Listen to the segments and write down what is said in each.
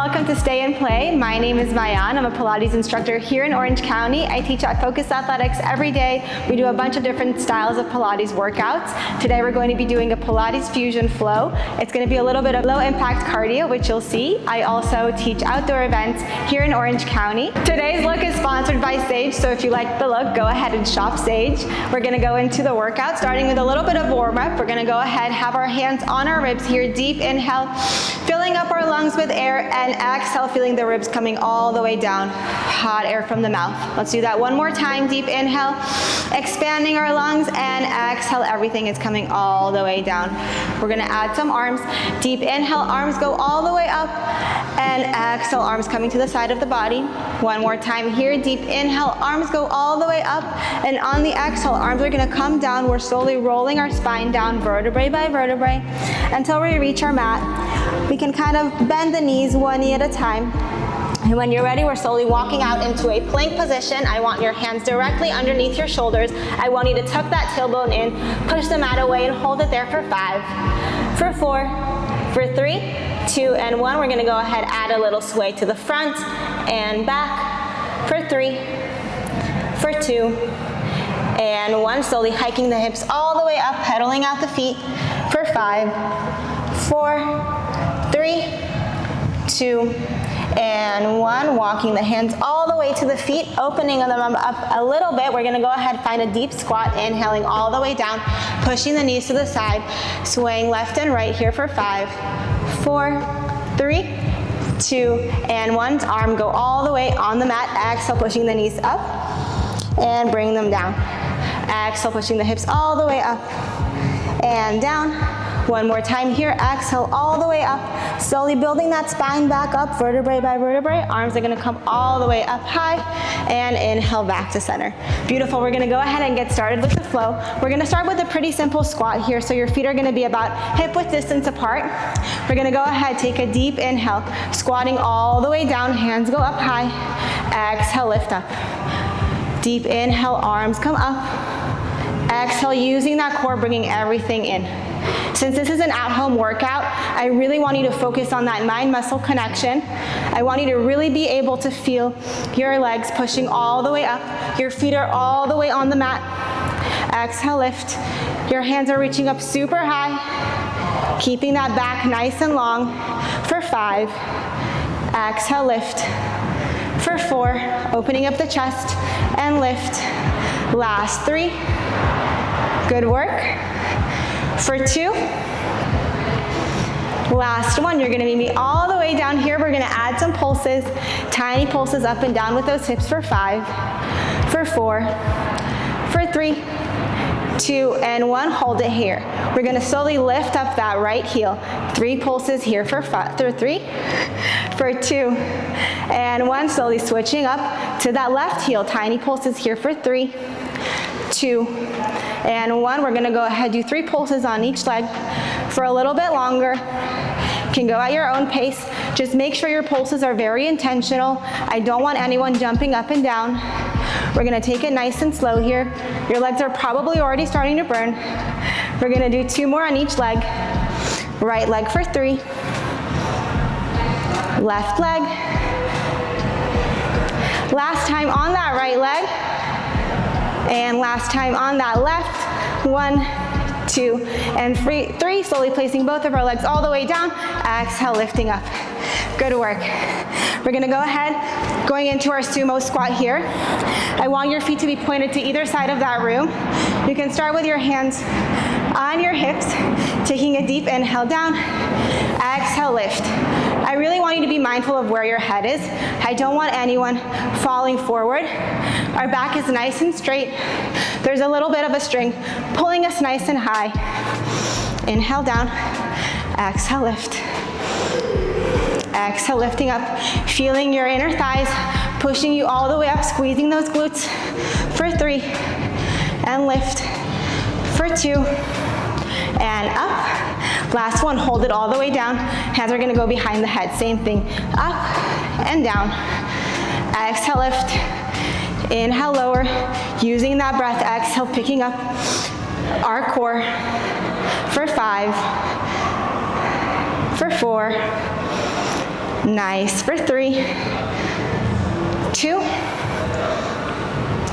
welcome to Stay and Play. My name is Mayan. I'm a Pilates instructor here in Orange County. I teach at Focus Athletics every day. We do a bunch of different styles of Pilates workouts. Today we're going to be doing a Pilates fusion flow. It's going to be a little bit of low impact cardio, which you'll see. I also teach outdoor events here in Orange County. Today's look is sponsored by Sage, so if you like the look, go ahead and shop Sage. We're going to go into the workout, starting with a little bit of warm up. We're going to go ahead, have our hands on our ribs here, deep inhale, filling up our lungs with air, and exhale, feeling the ribs coming all the way down. Hot air from the mouth. Let's do that one more time. Deep inhale, expanding our lungs, and exhale, everything is coming all the way down. We're gonna add some arms. Deep inhale, arms go all the way up, and exhale, arms coming to the side of the body. One more time here. Deep inhale, arms go all the way up, and on the exhale, arms are gonna come down. We're slowly rolling our spine down vertebrae by vertebrae until we reach our mat. We can kind of bend the knees one knee at a time. And when you're ready, we're slowly walking out into a plank position. I want your hands directly underneath your shoulders. I want you to tuck that tailbone in, push the mat away, and hold it there for 5, for 4, for 3, 2, and 1. We're gonna go ahead, add a little sway to the front and back, for 3, for 2, and 1. Slowly hiking the hips all the way up, pedaling out the feet, for 5, 4, 3, 2, and 1. Walking the hands all the way to the feet, opening them up a little bit. We're gonna go ahead, find a deep squat, inhaling all the way down, pushing the knees to the side, swaying left and right here for 5, 4, 3, 2, and 1. Arm go all the way on the mat. Exhale, pushing the knees up, and bring them down. Exhale, pushing the hips all the way up, and down. One more time here, exhale all the way up, slowly building that spine back up, vertebrae by vertebrae. Arms are gonna come all the way up high, and inhale back to center. Beautiful, we're gonna go ahead and get started with the flow. We're gonna start with a pretty simple squat here, so your feet are gonna be about hip-width distance apart. We're gonna go ahead, take a deep inhale, squatting all the way down, hands go up high, exhale, lift up. Deep inhale, arms come up, exhale, using that core, bringing everything in. Since this is an at-home workout, I really want you to focus on that mind-muscle connection. I want you to really be able to feel your legs pushing all the way up. Your feet are all the way on the mat. Exhale, lift. Your hands are reaching up super high, keeping that back nice and long. For 5, exhale, lift. For 4, opening up the chest and lift. Last 3, good work. For 2, last 1. You're gonna meet me all the way down here. We're gonna add some pulses, tiny pulses up and down with those hips for 5, for 4, for 3, 2, and 1. Hold it here. We're gonna slowly lift up that right heel. 3 pulses here for 3, for 2, and 1. Slowly switching up to that left heel. Tiny pulses here for 3, 2, and 1. We're gonna go ahead, do 3 pulses on each leg for a little bit longer. You can go at your own pace. Just make sure your pulses are very intentional. I don't want anyone jumping up and down. We're gonna take it nice and slow here. Your legs are probably already starting to burn. We're gonna do 2 more on each leg. Right leg for 3. Left leg. Last time on that right leg. And last time on that left. 1, 2, and 3. Slowly placing both of our legs all the way down. Exhale, lifting up. Good work. We're gonna go ahead, going into our sumo squat here. I want your feet to be pointed to either side of that room. You can start with your hands on your hips, taking a deep inhale down. Exhale, lift. I really want you to be mindful of where your head is. I don't want anyone falling forward. Our back is nice and straight. There's a little bit of a string pulling us nice and high. Inhale down, exhale, lift. Exhale, lifting up, feeling your inner thighs, pushing you all the way up, squeezing those glutes. For 3, and lift. For 2, and up. Last 1, hold it all the way down. Hands are gonna go behind the head, same thing. Up and down. Exhale, lift. Inhale, lower. Using that breath, exhale, picking up our core. For 5, for 4, Nice for 3, 2.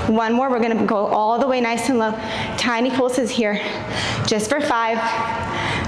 One more, we're gonna go all the way nice and low. Tiny pulses here. Just for 5,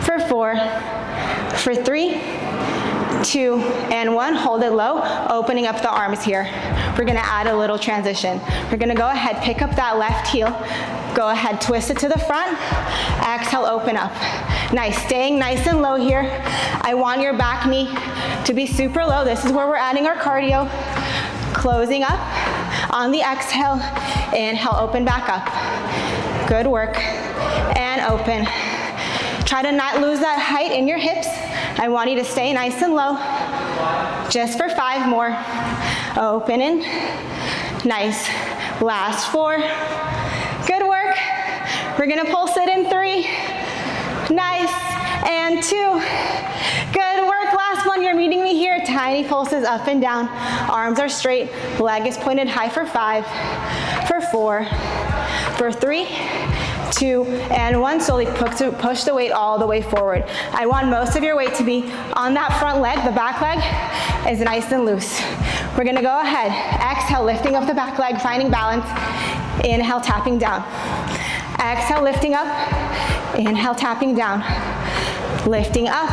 for 4, for 3, 2, and 1. Hold it low, opening up the arms here. We're gonna add a little transition. We're gonna go ahead, pick up that left heel. Go ahead, twist it to the front. Exhale, open up. Nice, staying nice and low here. I want your back knee to be super low. This is where we're adding our cardio. Closing up on the exhale. Inhale, open back up. Good work. And open. Try to not lose that height in your hips. I want you to stay nice and low. Just for 5 more. Open in. Nice. Last 4. Good work. We're gonna pulse it in 3. Nice. And 2. Good work. Last one. You're meeting me here. Tiny pulses up and down. Arms are straight. Leg is pointed high for 5. For 4. For 3. 2, and 1. Slowly push the weight all the way forward. I want most of your weight to be on that front leg. The back leg is nice and loose. We're gonna go ahead. Exhale, lifting up the back leg, finding balance. Inhale, tapping down. Exhale, lifting up. Inhale, tapping down. Lifting up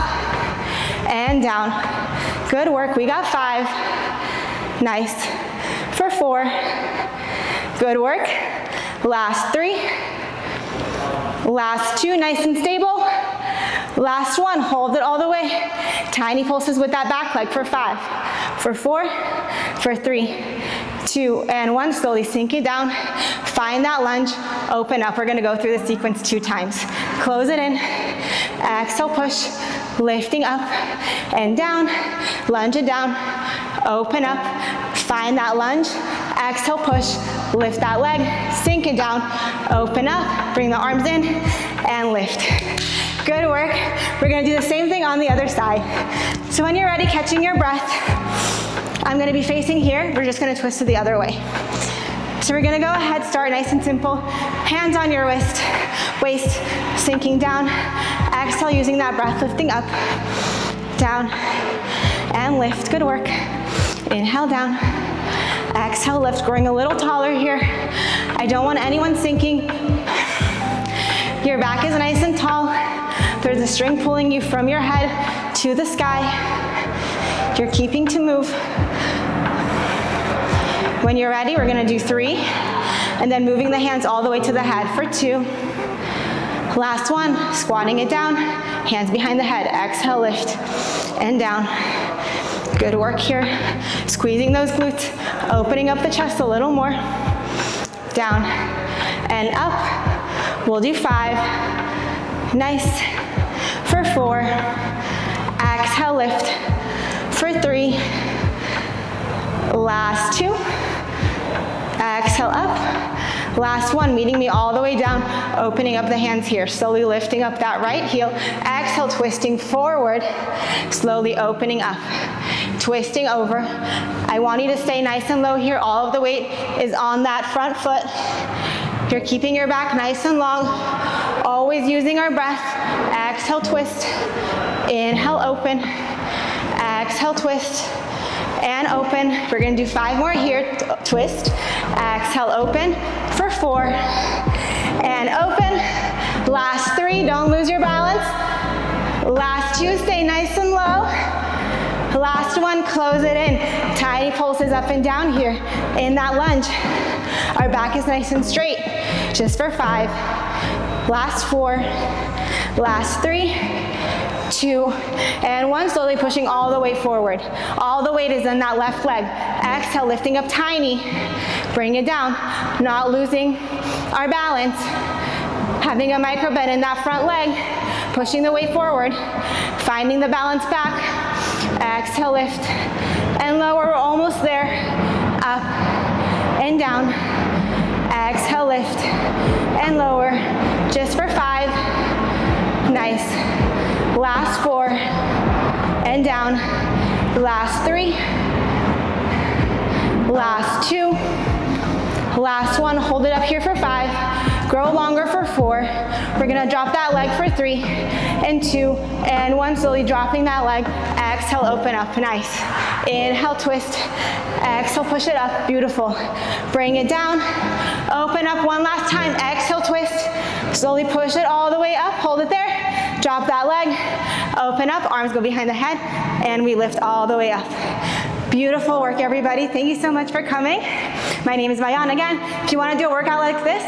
and down. Good work. We got 5. Nice. For 4. Good work. Last 3. Last 2, nice and stable. Last 1, hold it all the way. Tiny pulses with that back leg for 5, for 4, for 3, 2, and 1. Slowly sink it down. Find that lunge, open up. We're gonna go through the sequence 2 times. Close it in, exhale, push, lifting up and down, lunge it down, open up, find that lunge, exhale, push, lift that leg, sink it down, open up, bring the arms in, and lift. Good work. We're gonna do the same thing on the other side. So when you're ready, catching your breath, I'm gonna be facing here. We're just gonna twist to the other way. So we're gonna go ahead, start nice and simple. Hands on your waist, sinking down. Exhale, using that breath, lifting up, down, and lift. Good work. Inhale, down. Exhale, lift, growing a little taller here. I don't want anyone sinking. Your back is nice and tall. There's a string pulling you from your head to the sky. You're keeping to move. When you're ready, we're gonna do 3, and then moving the hands all the way to the head for 2. Last 1, squatting it down, hands behind the head. Exhale, lift, and down. Good work here. Squeezing those glutes, opening up the chest a little more. Down and up. We'll do 5. Nice. For 4. Exhale, lift. For 3. Last 2. Exhale, up. Last 1, meeting me all the way down, opening up the hands here, slowly lifting up that right heel. Exhale, twisting forward, slowly opening up, twisting over. I want you to stay nice and low here. All of the weight is on that front foot. You're keeping your back nice and long, always using our breath. Exhale, twist. Inhale, open. Exhale, twist. And open. We're gonna do 5 more here. Twist. Exhale, open for 4. And open. Last 3, don't lose your balance. Last 2, stay nice and low. Last 1, close it in. Tiny pulses up and down here in that lunge. Our back is nice and straight. Just for 5. Last 4. Last 3. 2, and 1, slowly pushing all the way forward. All the weight is in that left leg. Exhale, lifting up tiny. Bring it down, not losing our balance. Having a micro bend in that front leg, pushing the weight forward, finding the balance back. Exhale, lift, and lower, we're almost there. Up and down. Exhale, lift, and lower. Just for 5. Nice. Last 4, and down. Last 3, last 2, last 1. Hold it up here for 5. grow longer for 4. We're gonna drop that leg for 3 and 2 and 1, slowly dropping that leg. Exhale, open up, nice. Inhale, twist. Exhale, push it up, beautiful. Bring it down, open up one last time. Exhale, twist. Slowly push it all the way up, hold it there. Drop that leg, open up, arms go behind the head, and we lift all the way up. Beautiful work, everybody. Thank you so much for coming. My name is Mayan again. If you want to do a workout like this,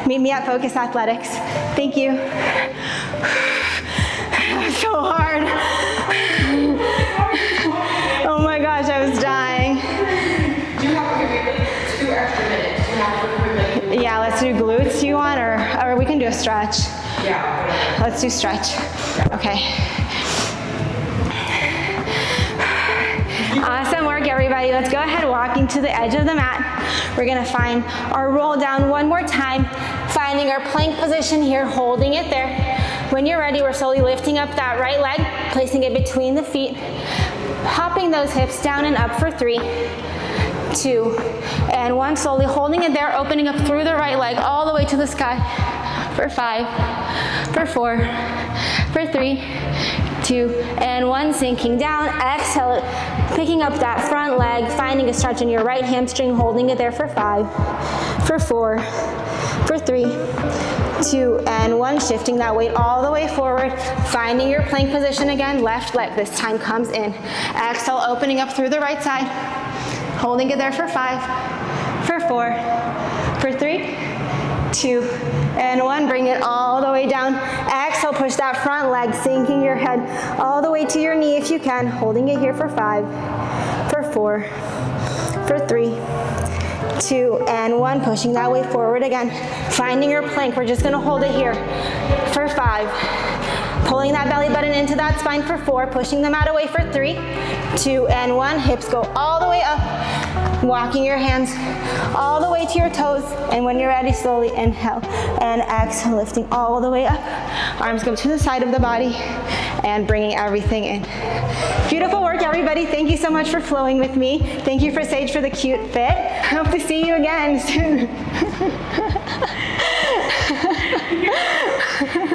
meet me at Focus Athletics. Thank you. So hard. Oh my gosh, I was dying. Do you have to give me 2 extra minutes? Do you have to give me Yeah, let's do glutes. Do you want, or we can do a stretch? Yeah. Let's do stretch. Okay. Awesome work, everybody. Let's go ahead walking to the edge of the mat. We're gonna find our roll down one more time, finding our plank position here, holding it there. When you're ready, we're slowly lifting up that right leg, placing it between the feet, hopping those hips down and up for 3, 2, and 1. Slowly holding it there, opening up through the right leg all the way to the sky for 5, for 4, for 3, 2, and 1. Sinking down. Exhale, picking up that front leg, finding a stretch in your right hamstring, holding it there for 5, for 4, for 3, 2, and 1. Shifting that weight all the way forward, finding your plank position again. Left leg this time comes in. Exhale, opening up through the right side, holding it there for 5, for 4, for 3, 2, and 1. Bring it all the way down. Exhale, push that front leg, sinking your head all the way to your knee if you can, holding it here for 5, for 4, for 3, 2, and 1. Pushing that weight forward again. Finding your plank. We're just gonna hold it here for 5. Pulling that belly button into that spine for 4. Pushing the mat away for 3, 2, and 1. Hips go all the way up. Walking your hands all the way to your toes. And when you're ready, slowly inhale and exhale, lifting all the way up. Arms go to the side of the body and bringing everything in. Beautiful work, everybody. Thank you so much for flowing with me. Thank you for Sage for the cute fit. I hope to see you again soon.